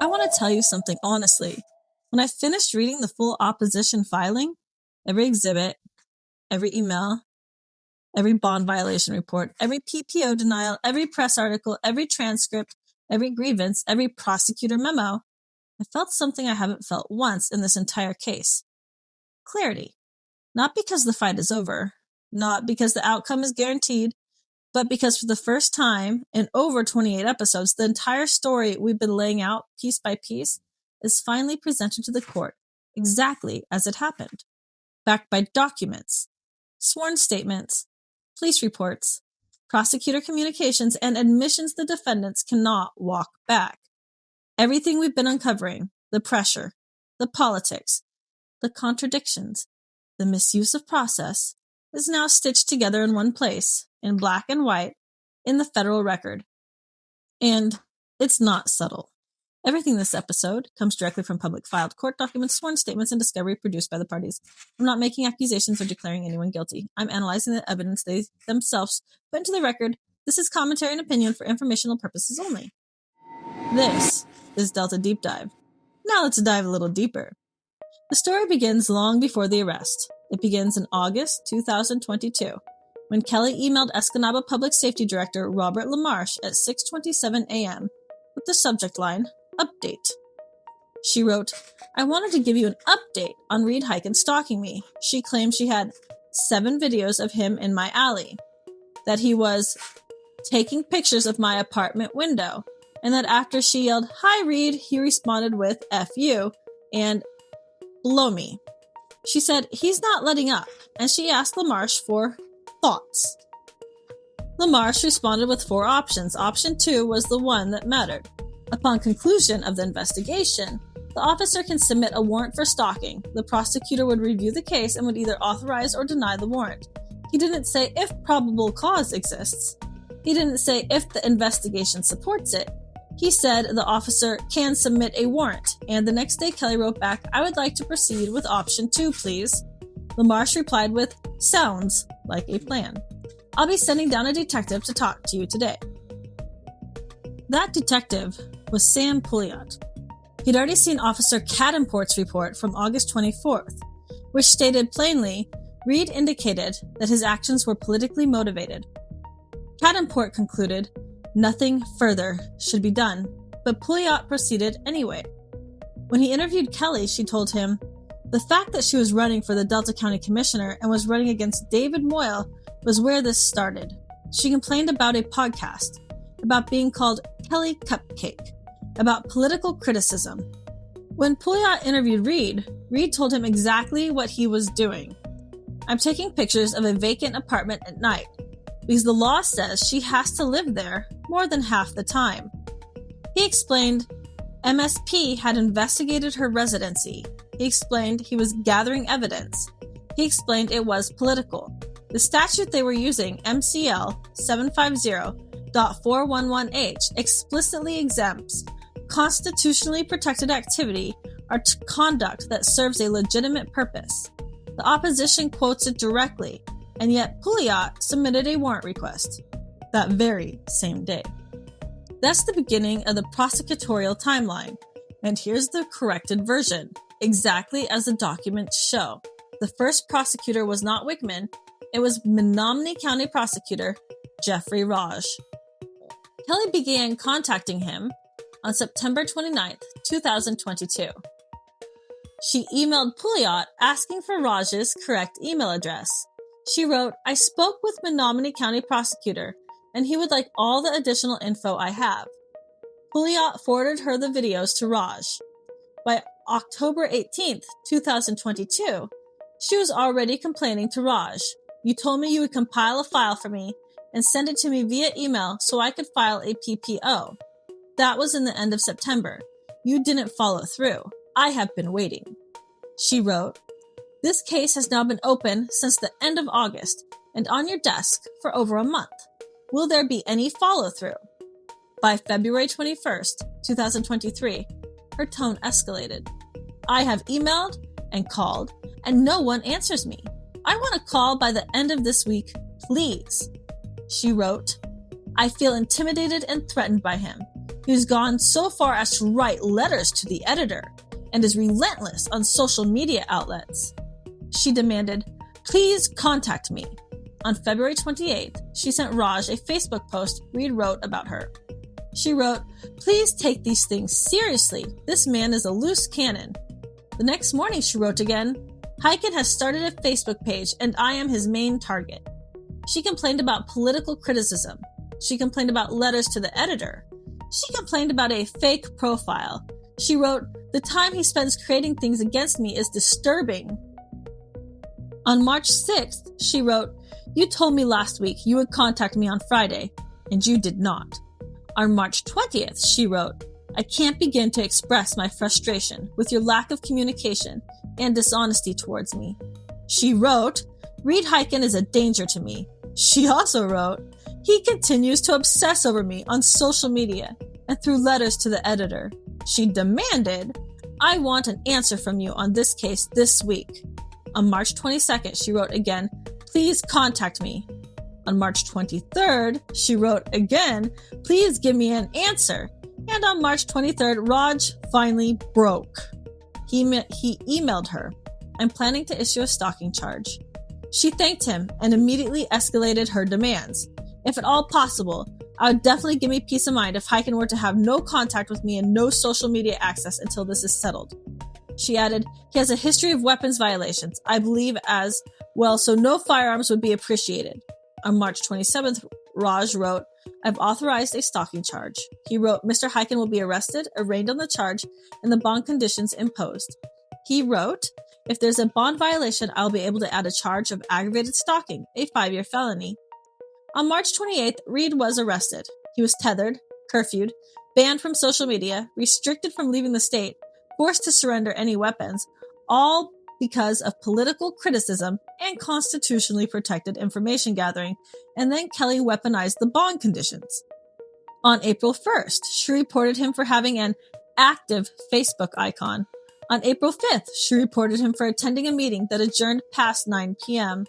I want to tell you something honestly. When I finished reading the full opposition filing, every exhibit, every email, every bond violation report, every PPO denial, every press article, every transcript, every grievance, every prosecutor memo, I felt something I haven't felt once in this entire case. Clarity. Not because the fight is over, not because the outcome is guaranteed, but because for the first time in over 28 episodes, the entire story we've been laying out piece by piece is finally presented to the court exactly as it happened, backed by documents, sworn statements, police reports, prosecutor communications, and admissions the defendants cannot walk back. Everything we've been uncovering, the pressure, the politics, the contradictions, the misuse of process, is now stitched together in one place, in black and white, in the federal record. And it's not subtle. Everything in this episode comes directly from public filed court documents, sworn statements, and discovery produced by the parties. I'm not making accusations or declaring anyone guilty. I'm analyzing the evidence they themselves put into the record. This is commentary and opinion for informational purposes only. This is Delta Deep Dive. Now let's dive a little deeper. The story begins long before the arrest. It begins in August 2022, when Kelly emailed Escanaba Public Safety Director Robert LaMarche at 6:27 a.m. with the subject line, Update. She wrote, I wanted to give you an update on Reed Hyken stalking me. She claimed she had 7 videos of him in my alley, that he was taking pictures of my apartment window, and that after she yelled, Hi Reed, he responded with F you and blow me. She said he's not letting up, and she asked LaMarche for thoughts. LaMarche responded with 4 options. Option 2 was the one that mattered. Upon conclusion of the investigation, the officer can submit a warrant for stalking. The prosecutor would review the case and would either authorize or deny the warrant. He didn't say if probable cause exists. He didn't say if the investigation supports it. He said the officer can submit a warrant, and the next day Kelly wrote back, I would like to proceed with option 2, please. LaMarche replied with, sounds like a plan. I'll be sending down a detective to talk to you today. That detective was Sam Pouliot. He'd already seen Officer Cadenport's report from August 24th, which stated plainly, Reed indicated that his actions were politically motivated. Cadenport concluded, nothing further should be done, but Pouliot proceeded anyway. When he interviewed Kelly, she told him, the fact that she was running for the Delta County Commissioner and was running against David Moyle was where this started. She complained about a podcast, about being called Kelly Cupcake, about political criticism. When Pouliot interviewed Reed, Reed told him exactly what he was doing. I'm taking pictures of a vacant apartment at night, because the law says she has to live there more than half the time. He explained MSP had investigated her residency. He explained he was gathering evidence. He explained it was political. The statute they were using, MCL 750.411H, explicitly exempts constitutionally protected activity or conduct that serves a legitimate purpose. The opposition quotes it directly, and yet Pouliot submitted a warrant request that very same day. That's the beginning of the prosecutorial timeline, and here's the corrected version, exactly as the documents show. The first prosecutor was not Wickman, it was Menominee County Prosecutor Jeffrey Rogg. Kelly began contacting him on September 29th, 2022. She emailed Pouliot asking for Rogg's correct email address. She wrote, I spoke with Menominee County Prosecutor, and he would like all the additional info I have. Pouliot forwarded her the videos to Rogg. By October 18th, 2022, she was already complaining to Rogg. You told me you would compile a file for me and send it to me via email so I could file a PPO. That was in the end of September. You didn't follow through. I have been waiting. She wrote, this case has now been open since the end of August and on your desk for over a month. Will there be any follow-through? By February 21st, 2023, her tone escalated. I have emailed and called, and no one answers me. I want a call by the end of this week, please. She wrote, I feel intimidated and threatened by him. He's gone so far as to write letters to the editor and is relentless on social media outlets. She demanded, "Please contact me." On February 28th, she sent Rogg a Facebook post Reed wrote about her. She wrote, "Please take these things seriously. This man is a loose cannon." The next morning she wrote again, "Hyken has started a Facebook page and I am his main target." She complained about political criticism. She complained about letters to the editor. She complained about a fake profile. She wrote, "The time he spends creating things against me is disturbing." On March 6th, she wrote, "You told me last week you would contact me on Friday, and you did not." On March 20th, she wrote, "I can't begin to express my frustration with your lack of communication and dishonesty towards me." She wrote, "Reed Hyken is a danger to me." She also wrote, "He continues to obsess over me on social media and through letters to the editor." She demanded, "I want an answer from you on this case this week." On March 22nd, she wrote again, "Please contact me." On March 23rd, she wrote again, "Please give me an answer." And on March 23rd, Rogg finally broke. He emailed her, "I'm planning to issue a stalking charge." She thanked him and immediately escalated her demands. "If at all possible, I would definitely give me peace of mind if Hyken were to have no contact with me and no social media access until this is settled." She added, "He has a history of weapons violations, I believe as well, so no firearms would be appreciated." On March 27th, Rogg wrote, "I've authorized a stalking charge." He wrote, "Mr. Hyken will be arrested, arraigned on the charge, and the bond conditions imposed." He wrote, "If there's a bond violation, I'll be able to add a charge of aggravated stalking, a 5-year felony." On March 28th, Reed was arrested. He was tethered, curfewed, banned from social media, restricted from leaving the state, forced to surrender any weapons, all because of political criticism and constitutionally protected information gathering, and then Kelly weaponized the bond conditions. On April 1st, she reported him for having an active Facebook icon. On April 5th, she reported him for attending a meeting that adjourned past 9 p.m.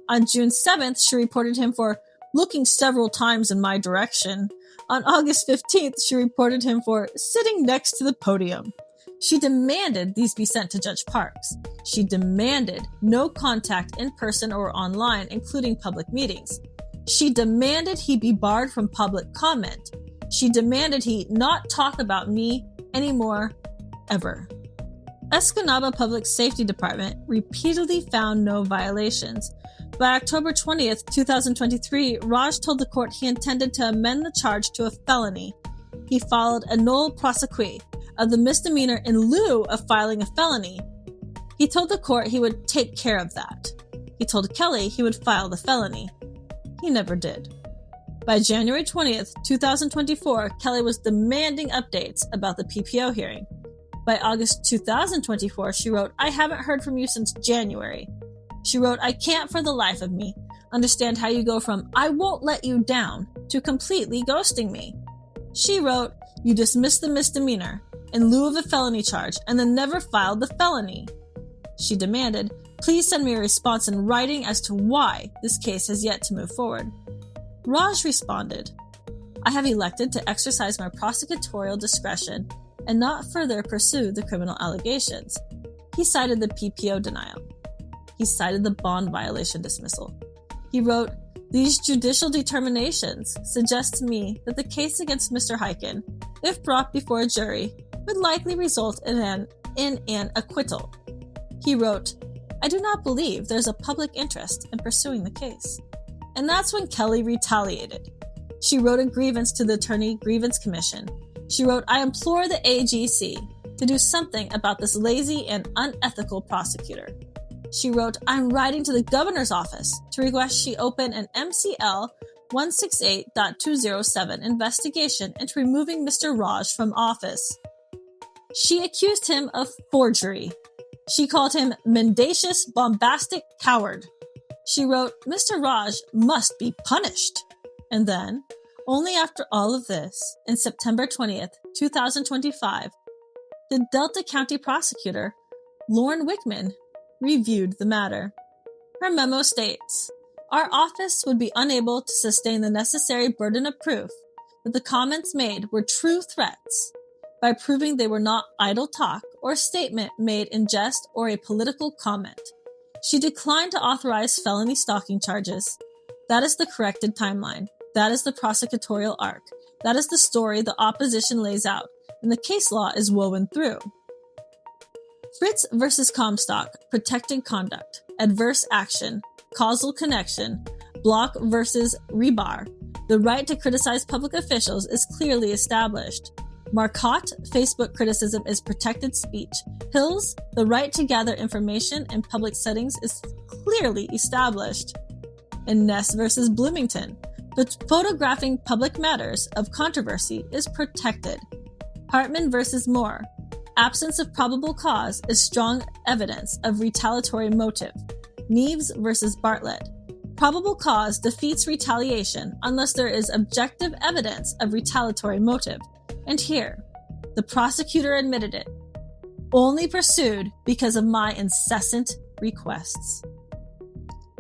On June 7th, she reported him for looking several times in my direction. On August 15th, she reported him for sitting next to the podium. She demanded these be sent to Judge Parks. She demanded no contact in person or online, including public meetings. She demanded he be barred from public comment. She demanded he not talk about me anymore, ever. Escanaba Public Safety Department repeatedly found no violations. By October 20th, 2023, Rogg told the court he intended to amend the charge to a felony. He filed a nolle prosequi of the misdemeanor in lieu of filing a felony. He told the court he would take care of that. He told Kelly he would file the felony. He never did. By January 20th, 2024, Kelly was demanding updates about the PPO hearing. By August 2024, she wrote, "I haven't heard from you since January." She wrote, "I can't for the life of me understand how you go from 'I won't let you down' to completely ghosting me." She wrote, "You dismissed the misdemeanor in lieu of a felony charge and then never filed the felony." She demanded, "Please send me a response in writing as to why this case has yet to move forward." Rogg responded, "I have elected to exercise my prosecutorial discretion and not further pursue the criminal allegations." He cited the PPO denial. He cited the bond violation dismissal. He wrote, "These judicial determinations suggest to me that the case against Mr. Hyken, if brought before a jury, would likely result in an acquittal." He wrote, "I do not believe there's a public interest in pursuing the case." And that's when Kelly retaliated. She wrote a grievance to the Attorney Grievance Commission. She wrote, "I implore the AGC to do something about this lazy and unethical prosecutor." She wrote, "I'm writing to the governor's office to request she open an MCL 168.207 investigation into removing Mr. Rogg from office." She accused him of forgery. She called him mendacious, bombastic coward. She wrote, "Mr. Rogg must be punished." And then, only after all of this, in September 20th, 2025, the Delta County Prosecutor, Lauren Wickman, reviewed the matter. Her memo states, "Our office would be unable to sustain the necessary burden of proof that the comments made were true threats by proving they were not idle talk or a statement made in jest or a political comment. She declined to authorize felony stalking charges. That is the corrected timeline. That is the prosecutorial arc. That is the story the opposition lays out, and the case law is woven through. Fritz versus Comstock, protected conduct, adverse action, causal connection, Block versus Rebar. The right to criticize public officials is clearly established. Marcotte, Facebook criticism is protected speech. Hills, the right to gather information in public settings is clearly established. And Ness versus Bloomington, but photographing public matters of controversy is protected. Hartman versus Moore, absence of probable cause is strong evidence of retaliatory motive. Neves versus Bartlett, probable cause defeats retaliation unless there is objective evidence of retaliatory motive. And here, the prosecutor admitted it, only pursued because of my incessant requests.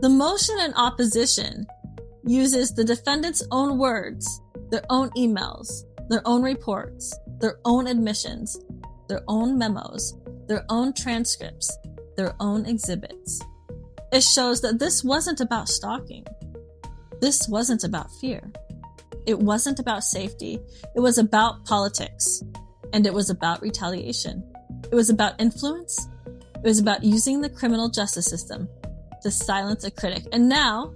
The motion in opposition uses the defendant's own words, their own emails, their own reports, their own admissions, their own memos, their own transcripts, their own exhibits. It shows that this wasn't about stalking. This wasn't about fear. It wasn't about safety. It was about politics. And it was about retaliation. It was about influence. It was about using the criminal justice system to silence a critic. And now,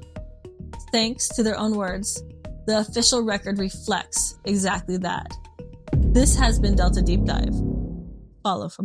thanks to their own words, the official record reflects exactly that. This has been Delta Deep Dive. Follow for